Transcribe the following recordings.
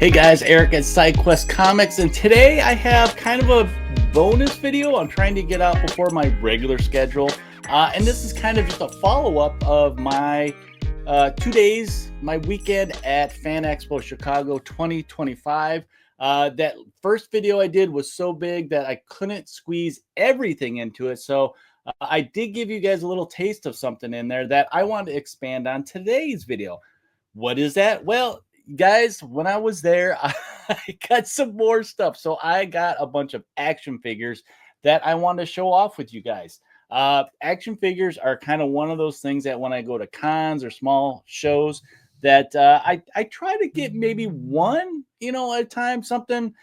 Hey guys, Eric at SideQuest Comics, and today I have kind of a bonus video I'm trying to get out before my regular schedule. And this is kind of just a follow-up of my 2 days, my weekend at FanExpo Chicago 2025. That first video I did was so big that I couldn't squeeze everything into it. So I did give you guys a little taste of something in there that I want to expand on today's video. What is that? Well, guys, when I was there, I got some more stuff. So I got a bunch of action figures that I want to show off with you guys. Action figures are kind of one of those things that when I go to cons or small shows that I try to get maybe one, at a time, something,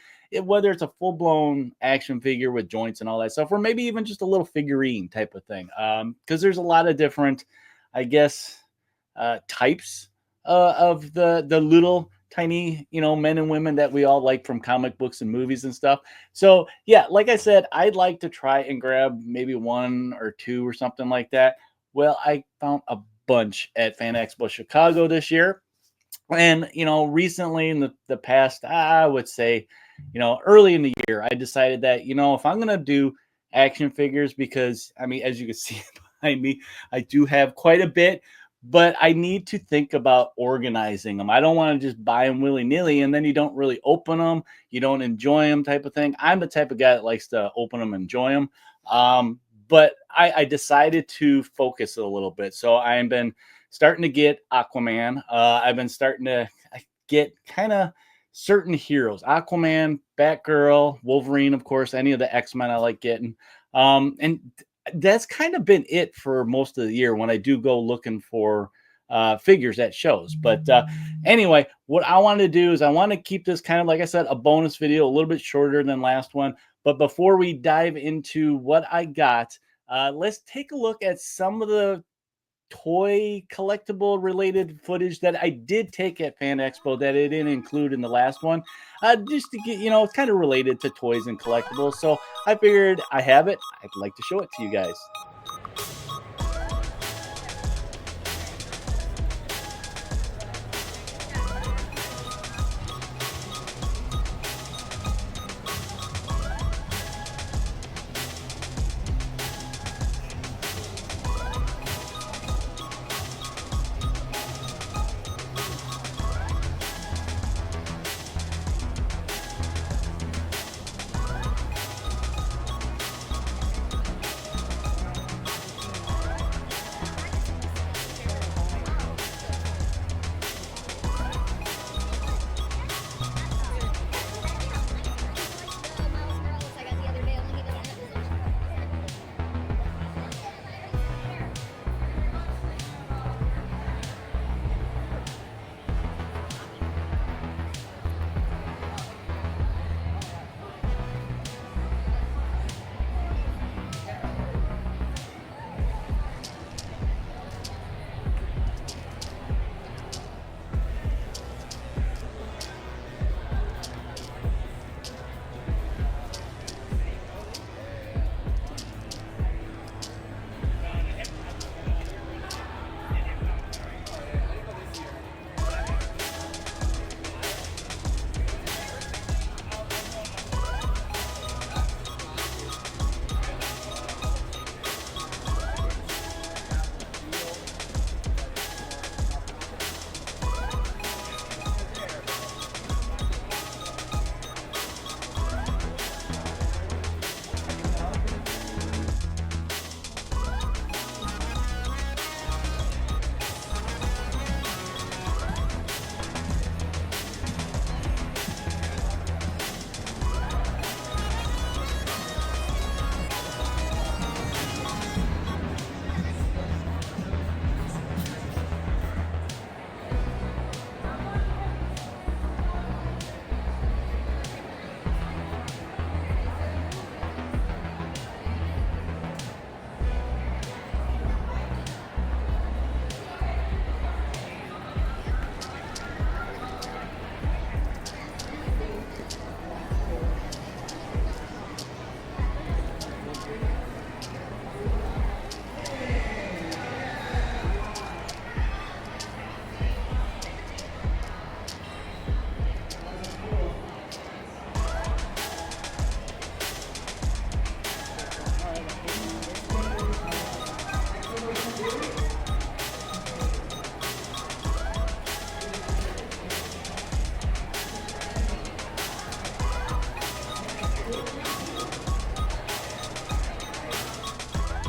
whether it's a full-blown action figure with joints and all that stuff, or maybe even just a little figurine type of thing. Because there's a lot of different, I guess, types of the little tiny men and women that we all like from comic books and movies and stuff. So yeah, like I said, I'd like to try and grab maybe one or two or something like that. Well, I found a bunch at FanExpo Chicago this year, and recently in the past, I would say, early in the year, I decided that if I'm gonna do action figures, because I mean, as you can see behind me, I do have quite a bit, but I need to think about organizing them. I don't want to just buy them willy-nilly and then you don't really open them, you don't enjoy them, type of thing. I'm the type of guy that likes to open them and enjoy them. But I decided to focus a little bit. So I've been starting to get Aquaman. I've been starting to get kind of certain heroes: Aquaman, Batgirl, Wolverine, of course, any of the X-Men I like getting. And that's kind of been it for most of the year when I do go looking for figures at shows. But anyway, what I want to do is I want to keep this kind of, like I said, a bonus video, a little bit shorter than last one. But before we dive into what I got, let's take a look at some of the toy collectible related footage that I did take at FanExpo that I didn't include in the last one, just to get, it's kind of related to toys and collectibles. So I figured I have it. I'd like to show it to you guys.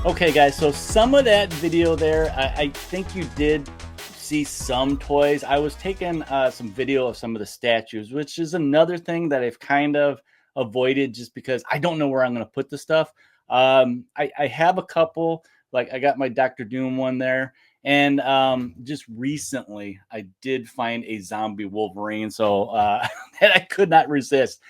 Okay, guys, so some of that video there, I think you did see some toys. I was taking some video of some of the statues, which is another thing that I've kind of avoided just because I don't know where I'm going to put the stuff. I have a couple, like I got my Doctor Doom one there. And just recently, I did find a zombie Wolverine, so that I could not resist.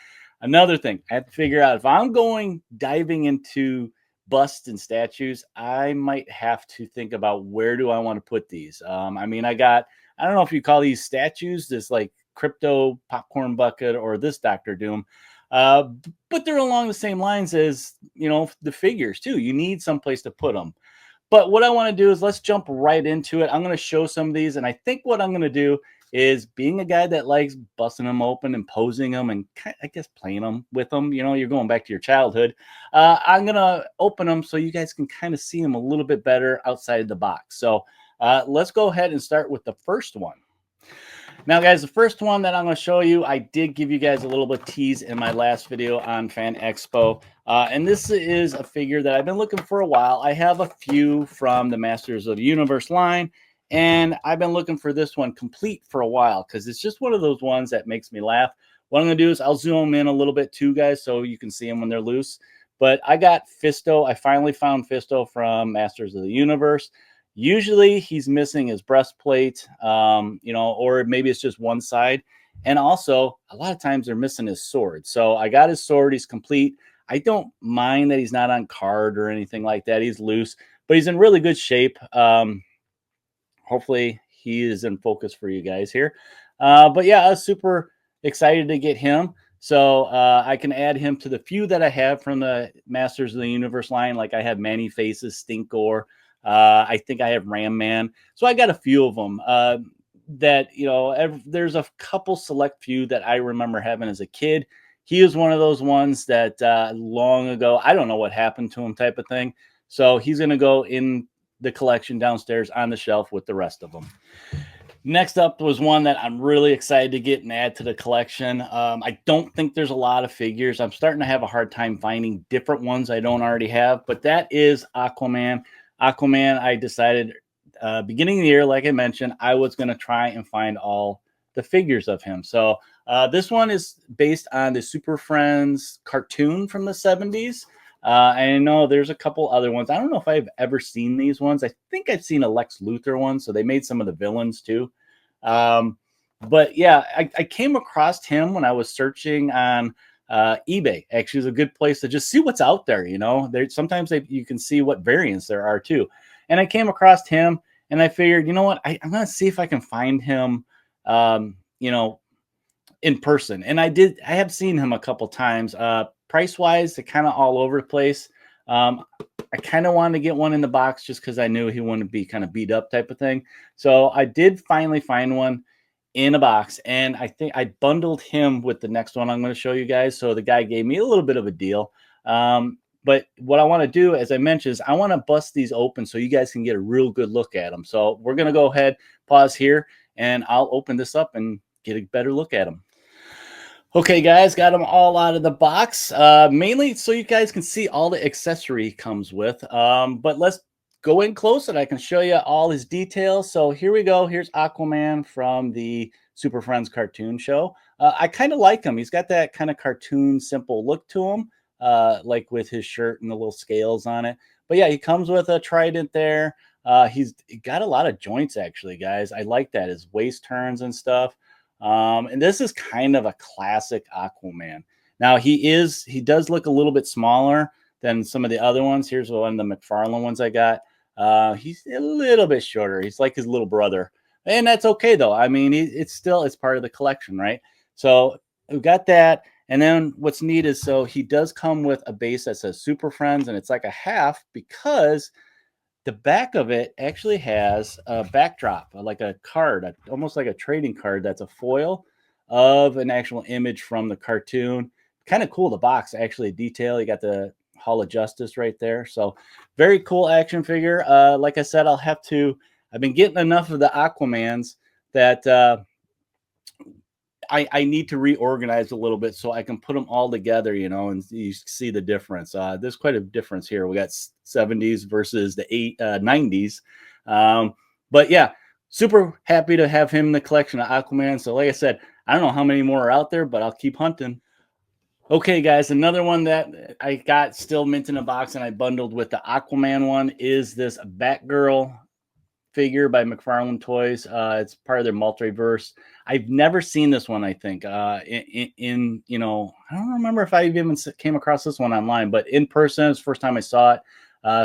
Another thing, I have to figure out if I'm going diving into busts and statues, I might have to think about where do I want to put these. I mean, I don't know if you call these statues, this like crypto popcorn bucket or this Doctor Doom, but they're along the same lines as, the figures too. You need some place to put them. But what I want to do is let's jump right into it. I'm going to show some of these. And I think what I'm going to do is, being a guy that likes busting them open and posing them and I guess playing them with them, you're going back to your childhood. I'm going to open them so you guys can kind of see them a little bit better outside the box. So let's go ahead and start with the first one. Now, guys, the first one that I'm going to show you, I did give you guys a little bit of tease in my last video on FanExpo. And this is a figure that I've been looking for a while. I have a few from the Masters of the Universe line, and I've been looking for this one complete for a while because it's just one of those ones that makes me laugh. What I'm going to do is I'll zoom in a little bit too, guys, so you can see them when they're loose. But I got Fisto. I finally found Fisto from Masters of the Universe. Usually he's missing his breastplate, or maybe it's just one side. And also, a lot of times they're missing his sword. So I got his sword. He's complete. I don't mind that he's not on card or anything like that. He's loose, but he's in really good shape. Hopefully he is in focus for you guys here. But yeah, I was super excited to get him. So I can add him to the few that I have from the Masters of the Universe line. Like I have Many Faces, Stinkor. I think I have Ram Man. So I got a few of them that, there's a couple select few that I remember having as a kid. He is one of those ones that long ago, I don't know what happened to him type of thing. So he's going to go in the collection downstairs on the shelf with the rest of them. Next up was one that I'm really excited to get and add to the collection. I don't think there's a lot of figures. I'm starting to have a hard time finding different ones I don't already have, but that is Aquaman. Aquaman, I decided beginning of the year, like I mentioned, I was going to try and find all the figures of him. So this one is based on the Super Friends cartoon from the 70s. I know there's a couple other ones. I don't know if I've ever seen these ones. I think I've seen a Lex Luthor one, so they made some of the villains too. But yeah, I came across him when I was searching on eBay. Actually, is a good place to just see what's out there. Sometimes you can see what variants there are too. And I came across him, and I figured, you know what, I'm gonna see if I can find him, in person. And I have seen him a couple times. Price wise, they're kind of all over the place. I kind of wanted to get one in the box just because I knew he wouldn't be kind of beat up type of thing. So I did finally find one in a box, and I think I bundled him with the next one I'm going to show you guys. So the guy gave me a little bit of a deal. But what I want to do, as I mentioned, is I want to bust these open so you guys can get a real good look at them. So we're going to go ahead, pause here, and I'll open this up and get a better look at them. Okay, guys, got them all out of the box, mainly so you guys can see all the accessory comes with. But let's go in close and I can show you all his details. So here we go. Here's Aquaman from the Super Friends cartoon show. I kind of like him. He's got that kind of cartoon, simple look to him, like with his shirt and the little scales on it. But yeah, he comes with a trident there. He's got a lot of joints, actually, guys. I like that. His waist turns and stuff. And this is kind of a classic Aquaman. Now he does look a little bit smaller than some of the other ones. Here's one of the McFarlane ones I got. He's a little bit shorter. He's like his little brother, and that's okay though. I mean, it's part of the collection, right? So we've got that. And then what's neat is, so he does come with a base that says Super Friends, and it's like a half because the back of it actually has a backdrop, like a card, almost like a trading card that's a foil of an actual image from the cartoon. Kind of cool. The box actually detail. You got the Hall of Justice right there. So very cool action figure. Like I said, I've been getting enough of the Aquamans that I need to reorganize a little bit so I can put them all together, you know, and you see the difference. There's quite a difference here. We got 70s versus the 90s. But yeah, super happy to have him in the collection of Aquaman. So like I said, I don't know how many more are out there, but I'll keep hunting. Okay, guys, another one that I got still mint in a box and I bundled with the Aquaman one is this Batgirl figure by McFarlane Toys. It's part of their multiverse. I've never seen this one, I think. You know, I don't remember if I even came across this one online, but in person, it's the first time I saw it.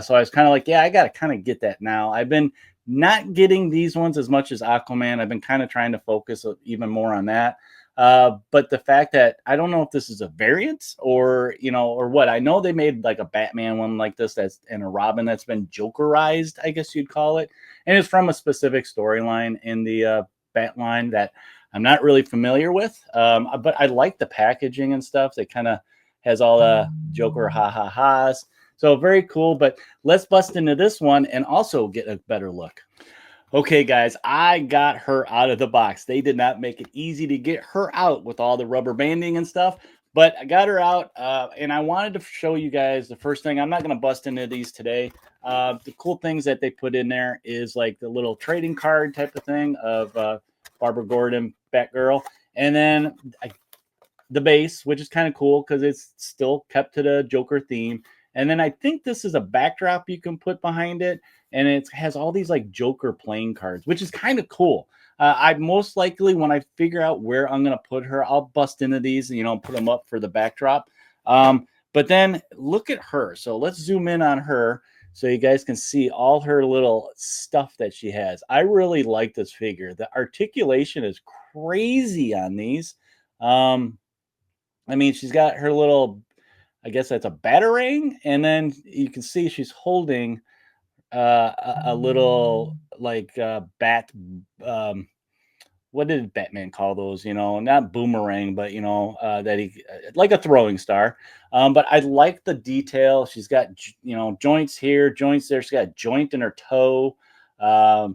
So I was kind of like, yeah, I got to kind of get that now. I've been not getting these ones as much as Aquaman. I've been kind of trying to focus even more on that. But the fact that I don't know if this is a variant or, you know, or what. I know they made like a Batman one like this and a Robin that's been Jokerized, I guess you'd call it. And it's from a specific storyline in the Bat line that I'm not really familiar with. But I like the packaging and stuff. That kind of has all the Joker ha-ha-has. So very cool. But let's bust into this one and also get a better look. Okay, guys, I got her out of the box. They did not make it easy to get her out with all the rubber banding and stuff, but I got her out, and I wanted to show you guys the first thing. I'm not going to bust into these today. The cool things that they put in there is like the little trading card type of thing of Barbara Gordon, Batgirl, and then the base, which is kind of cool because it's still kept to the Joker theme. And then I think this is a backdrop you can put behind it. And it has all these like Joker playing cards, which is kind of cool. I most likely, when I figure out where I'm going to put her, I'll bust into these and, you know, put them up for the backdrop. But then look at her. So let's zoom in on her so you guys can see all her little stuff that she has. I really like this figure. The articulation is crazy on these. I mean, she's got her little, I guess that's a batarang. And then you can see she's holding a little like bat. What did Batman call those? You know, not boomerang, but you know that he like a throwing star. But I like the detail. She's got, you know, joints here, joints there. She's got a joint in her toe. A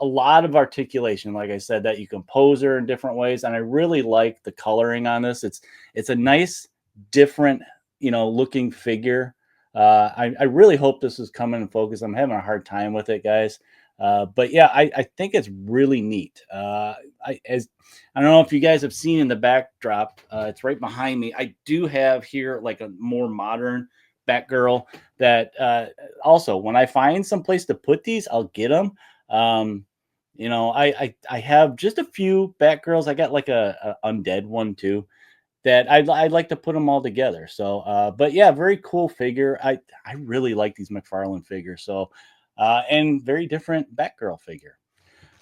lot of articulation, like I said, that you can pose her in different ways, and I really like the coloring on this. It's a nice, different, you know, looking figure. I really hope this is coming in focus. I'm having a hard time with it, guys. But yeah, I think it's really neat. I don't know if you guys have seen in the backdrop, it's right behind me. I do have here like a more modern Batgirl that also, when I find some place to put these, I'll get them. You know, I have just a few Batgirls. I got like a undead one too, that I'd like to put them all together. So, but yeah, very cool figure. I really like these McFarlane figures. So, and very different Batgirl figure.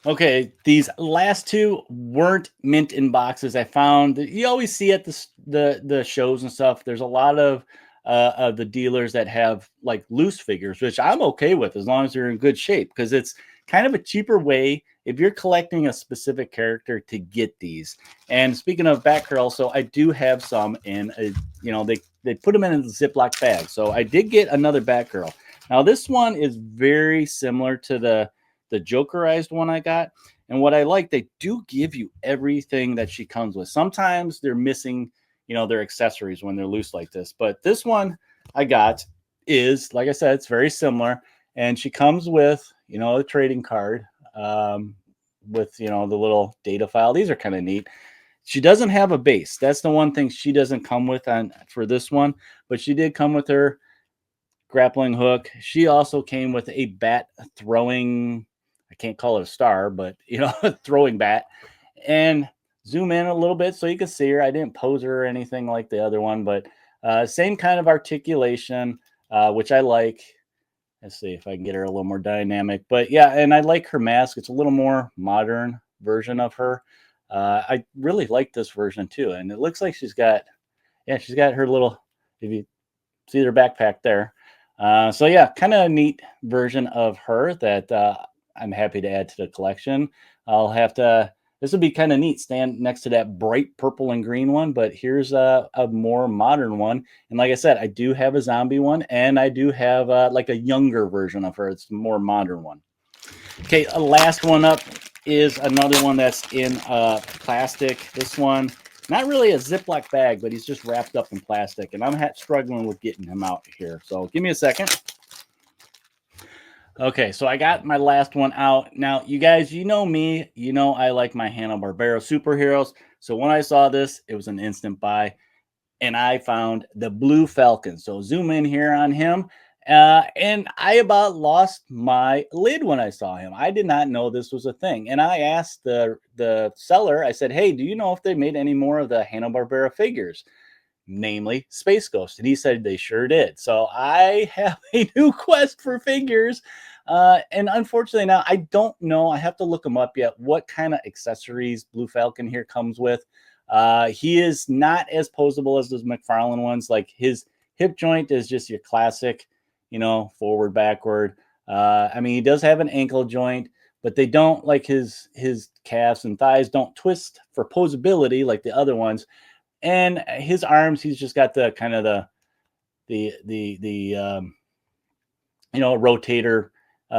Okay, these last two weren't mint in boxes. I found that you always see at the shows and stuff. There's a lot of the dealers that have like loose figures, which I'm okay with as long as they're in good shape, because it's kind of a cheaper way if you're collecting a specific character to get these. And speaking of Batgirl, so I do have some in a, you know, they put them in a Ziploc bag. So I did get another Batgirl. Now this one is very similar to the Jokerized one I got. And what I like, they do give you everything that she comes with. Sometimes they're missing, you know, their accessories when they're loose like this. But this one I got is, like I said, it's very similar. And she comes with, you know, a trading card with, you know, the little data file. These are kind of neat. She doesn't have a base. That's the one thing she doesn't come with for this one. But she did come with her grappling hook. She also came with a bat throwing, I can't call it a star, but, you know, throwing bat. And zoom in a little bit so you can see her. I didn't pose her or anything like the other one, but same kind of articulation, which I like. Let's see if I can get her a little more dynamic. But yeah, and I like her mask. It's a little more modern version of her. I really like this version too. And it looks like she's got her little, if you see her backpack there. So yeah, kind of a neat version of her that I'm happy to add to the collection. This would be kind of neat, stand next to that bright purple and green one, but here's a more modern one. And like I said, I do have a zombie one, and I do have like a younger version of her. It's a more modern one. Okay, last one up. is another one that's in plastic. This one, not really a Ziploc bag, but he's just wrapped up in plastic. And I'm struggling with getting him out here. So give me a second. Okay, so I got my last one out. Now, you guys, you know me. You know I like my Hanna-Barbera superheroes. So when I saw this, it was an instant buy. And I found the Blue Falcon. So zoom in here on him. And I about lost my lid when I saw him. I did not know this was a thing. And I asked the seller, I said, hey, do you know if they made any more of the Hanna-Barbera figures? Namely Space Ghost. And he said they sure did. So I have a new quest for figures. And unfortunately now I don't know. I have to look them up yet. What kind of accessories Blue Falcon here comes with. He is not as posable as those McFarlane ones. Like his hip joint is just your classic, you know, forward, backward. I mean, he does have an ankle joint, but they don't, like his calves and thighs don't twist for posability like the other ones. And his arms, he's just got the kind of the you know, rotator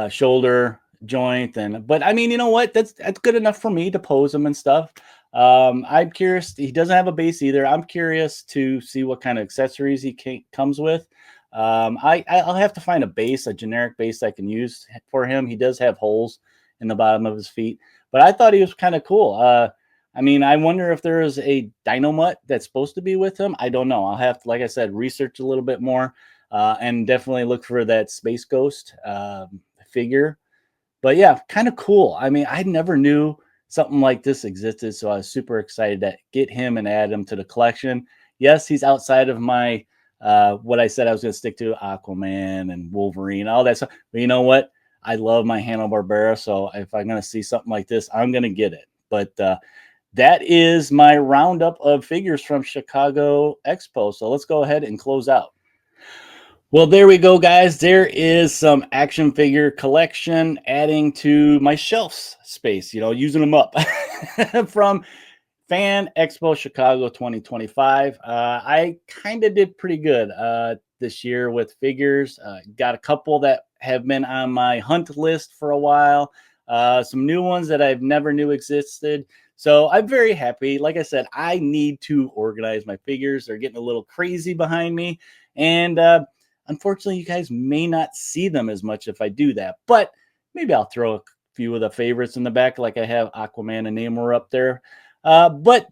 shoulder joint. And but I mean, you know what? That's good enough for me to pose him and stuff. I'm curious. He doesn't have a base either. I'm curious to see what kind of accessories he comes with. I'll have to find a base, a generic base I can use for him. He does have holes in the bottom of his feet, but I thought he was kind of cool. I mean, I wonder if there is a Dynamut that's supposed to be with him. I don't know. I'll have to, like I said, research a little bit more and definitely look for that Space Ghost figure. But yeah, kind of cool. I mean, I never knew something like this existed, so I was super excited to get him and add him to the collection. Yes, he's outside of my what I said I was going to stick to, Aquaman and Wolverine, all that stuff. But you know what? I love my Hanna-Barbera, so if I'm going to see something like this, I'm going to get it. But that is my roundup of figures from Chicago Expo. So let's go ahead and close out. Well, there we go, guys. There is some action figure collection adding to my shelf space, you know, using them up from FanExpo Chicago 2025. I kind of did pretty good this year with figures. Got a couple that have been on my hunt list for a while. Some new ones that I've never knew existed. So I'm very happy. Like I said, I need to organize my figures. They're getting a little crazy behind me. And unfortunately, you guys may not see them as much if I do that. But maybe I'll throw a few of the favorites in the back, like I have Aquaman and Namor up there. But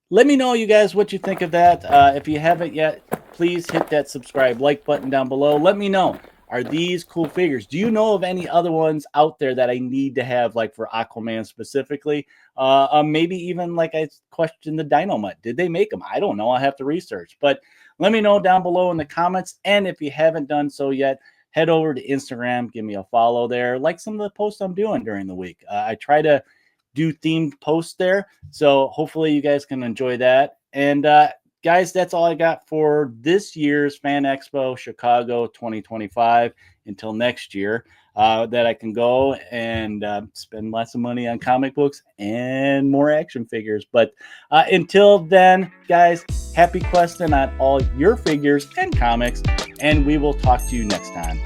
let me know, you guys, what you think of that. If you haven't yet, please hit that subscribe, like button down below. Let me know. Are these cool figures? Do you know of any other ones out there that I need to have, like for Aquaman specifically? Maybe even like I questioned the Dynamut. Did they make them? I don't know. I'll have to research. But let me know down below in the comments. And if you haven't done so yet, head over to Instagram. Give me a follow there. Like some of the posts I'm doing during the week. I try to do themed posts there. So hopefully you guys can enjoy that. And guys, that's all I got for this year's FanExpo Chicago 2025 until next year, that I can go and spend lots of money on comic books and more action figures. But until then, guys, happy questing on all your figures and comics, and we will talk to you next time.